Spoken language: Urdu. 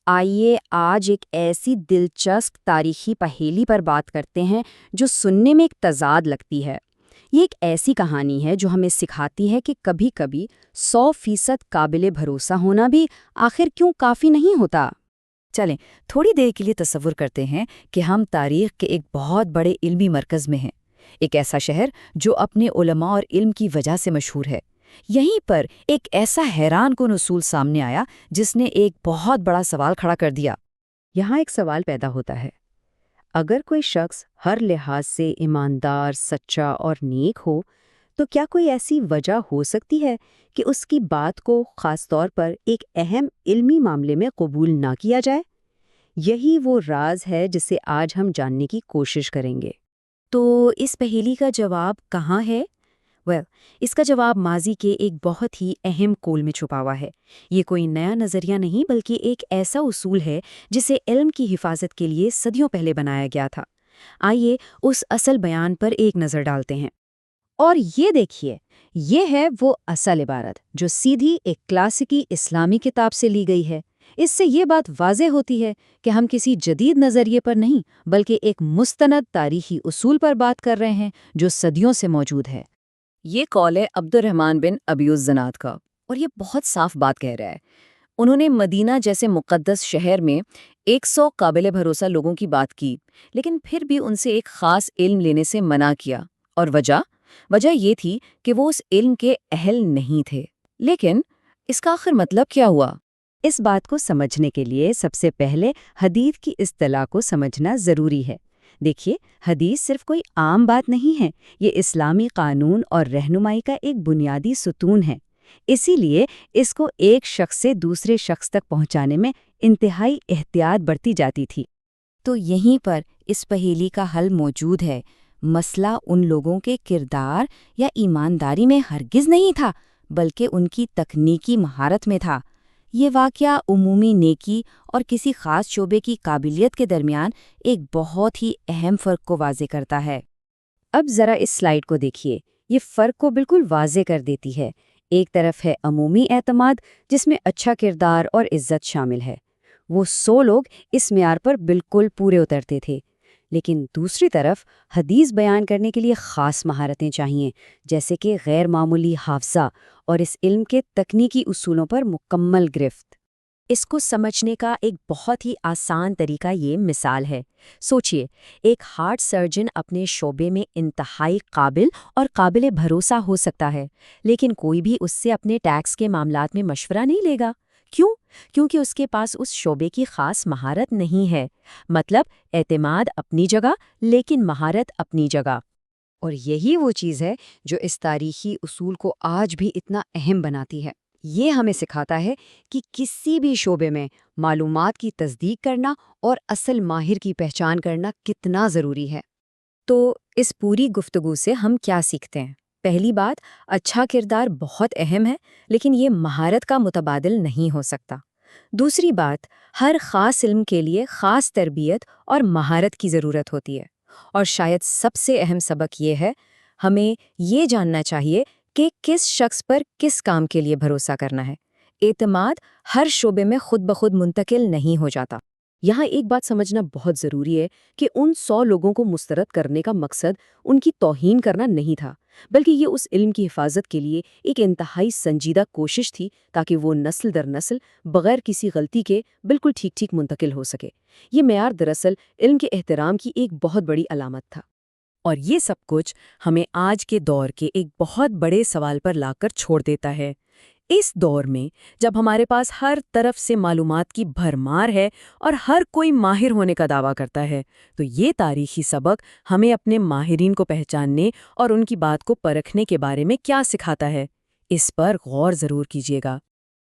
آئیے آج ایک ایسی دلچسپ تاریخی پہیلی پر بات کرتے ہیں جو سننے میں ایک تضاد لگتی ہے۔ یہ ایک ایسی کہانی ہے جو ہمیں سکھاتی ہے کہ کبھی کبھی 100% قابل بھروسہ ہونا بھی آخر کیوں کافی نہیں ہوتا۔ چلیں تھوڑی دیر کے لیے تصور کرتے ہیں کہ ہم تاریخ کے ایک بہت بڑے علمی مرکز میں ہیں، ایک ایسا شہر جو اپنے علماء اور علم کی وجہ سے مشہور ہے۔ یہیں پر ایک ایسا حیران کن اصول سامنے آیا جس نے ایک بہت بڑا سوال کھڑا کر دیا۔ یہاں ایک سوال پیدا ہوتا ہے، اگر کوئی شخص ہر لحاظ سے ایماندار، سچا اور نیک ہو تو کیا کوئی ایسی وجہ ہو سکتی ہے کہ اس کی بات کو خاص طور پر ایک اہم علمی معاملے میں قبول نہ کیا جائے؟ یہی وہ راز ہے جسے آج ہم جاننے کی کوشش کریں گے۔ تو اس پہیلی کا جواب کہاں ہے؟ اس کا جواب ماضی کے ایک بہت ہی اہم کول میں چھپا ہوا ہے۔ یہ کوئی نیا نظریہ نہیں بلکہ ایک ایسا اصول ہے جسے علم کی حفاظت کے لیے صدیوں پہلے بنایا گیا تھا۔ آئیے اس اصل بیان پر ایک نظر ڈالتے ہیں۔ اور یہ دیکھیے، یہ ہے وہ اصل عبارت جو سیدھی ایک کلاسیکی اسلامی کتاب سے لی گئی ہے۔ اس سے یہ بات واضح ہوتی ہے کہ ہم کسی جدید نظریے پر نہیں بلکہ ایک مستند تاریخی اصول پر بات کر رہے ہیں جو صدیوں سے موجود ہے۔ یہ قول ہے عبد الرحمن بن ابی الزناد کا، اور یہ بہت صاف بات کہہ رہا ہے۔ انہوں نے مدینہ جیسے مقدس شہر میں 100 قابل بھروسہ لوگوں کی بات کی، لیکن پھر بھی ان سے ایک خاص علم لینے سے منع کیا، اور وجہ یہ تھی کہ وہ اس علم کے اہل نہیں تھے۔ لیکن اس کا آخر مطلب کیا ہوا؟ اس بات کو سمجھنے کے لیے سب سے پہلے حدیث کی اصطلاح کو سمجھنا ضروری ہے۔ دیکھیے، حدیث صرف کوئی عام بات نہیں ہے، یہ اسلامی قانون اور رہنمائی کا ایک بنیادی ستون ہے۔ اسی لیے اس کو ایک شخص سے دوسرے شخص تک پہنچانے میں انتہائی احتیاط برتی جاتی تھی۔ تو یہیں پر اس پہیلی کا حل موجود ہے۔ مسئلہ ان لوگوں کے کردار یا ایمانداری میں ہرگز نہیں تھا، بلکہ ان کی تکنیکی مہارت میں تھا۔ یہ واقعہ عمومی نیکی اور کسی خاص شعبے کی قابلیت کے درمیان ایک بہت ہی اہم فرق کو واضح کرتا ہے۔ اب ذرا اس سلائیڈ کو دیکھیے، یہ فرق کو بالکل واضح کر دیتی ہے۔ ایک طرف ہے عمومی اعتماد جس میں اچھا کردار اور عزت شامل ہے، وہ 100 لوگ اس معیار پر بالکل پورے اترتے تھے۔ لیکن دوسری طرف حدیث بیان کرنے کے لیے خاص مہارتیں چاہیے، جیسے کہ غیر معمولی حافظہ اور اس علم کے تکنیکی اصولوں پر مکمل گرفت۔ اس کو سمجھنے کا ایک بہت ہی آسان طریقہ یہ مثال ہے۔ سوچئے، ایک ہارٹ سرجن اپنے شعبے میں انتہائی قابل اور قابل بھروسہ ہو سکتا ہے، لیکن کوئی بھی اس سے اپنے ٹیکس کے معاملات میں مشورہ نہیں لے گا۔ کیوں؟ کیونکہ اس کے پاس اس شعبے کی خاص مہارت نہیں ہے۔ مطلب اعتماد اپنی جگہ لیکن مہارت اپنی جگہ۔ اور یہی وہ چیز ہے جو اس تاریخی اصول کو آج بھی اتنا اہم بناتی ہے۔ یہ ہمیں سکھاتا ہے کہ کسی بھی شعبے میں معلومات کی تصدیق کرنا اور اصل ماہر کی پہچان کرنا کتنا ضروری ہے۔ تو اس پوری گفتگو سے ہم کیا سیکھتے ہیں؟ پہلی بات، اچھا کردار بہت اہم ہے، لیکن یہ مہارت کا متبادل نہیں ہو سکتا۔ دوسری بات، ہر خاص علم کے لیے خاص تربیت اور مہارت کی ضرورت ہوتی ہے۔ اور شاید سب سے اہم سبق یہ ہے، ہمیں یہ جاننا چاہیے کہ کس شخص پر کس کام کے لیے بھروسہ کرنا ہے۔ اعتماد ہر شعبے میں خود بخود منتقل نہیں ہو جاتا۔ یہاں ایک بات سمجھنا بہت ضروری ہے کہ ان 100 لوگوں کو مسترد کرنے کا مقصد ان کی توہین کرنا نہیں تھا، بلکہ یہ اس علم کی حفاظت کے لیے ایک انتہائی سنجیدہ کوشش تھی تاکہ وہ نسل در نسل بغیر کسی غلطی کے بالکل ٹھیک منتقل ہو سکے۔ یہ معیار دراصل علم کے احترام کی ایک بہت بڑی علامت تھا۔ اور یہ سب کچھ ہمیں آج کے دور کے ایک بہت بڑے سوال پر لا کر چھوڑ دیتا ہے۔ اس دور میں جب ہمارے پاس ہر طرف سے معلومات کی بھرمار ہے اور ہر کوئی ماہر ہونے کا دعویٰ کرتا ہے، تو یہ تاریخی سبق ہمیں اپنے ماہرین کو پہچاننے اور ان کی بات کو پرکھنے کے بارے میں کیا سکھاتا ہے؟ اس پر غور ضرور کیجیے گا۔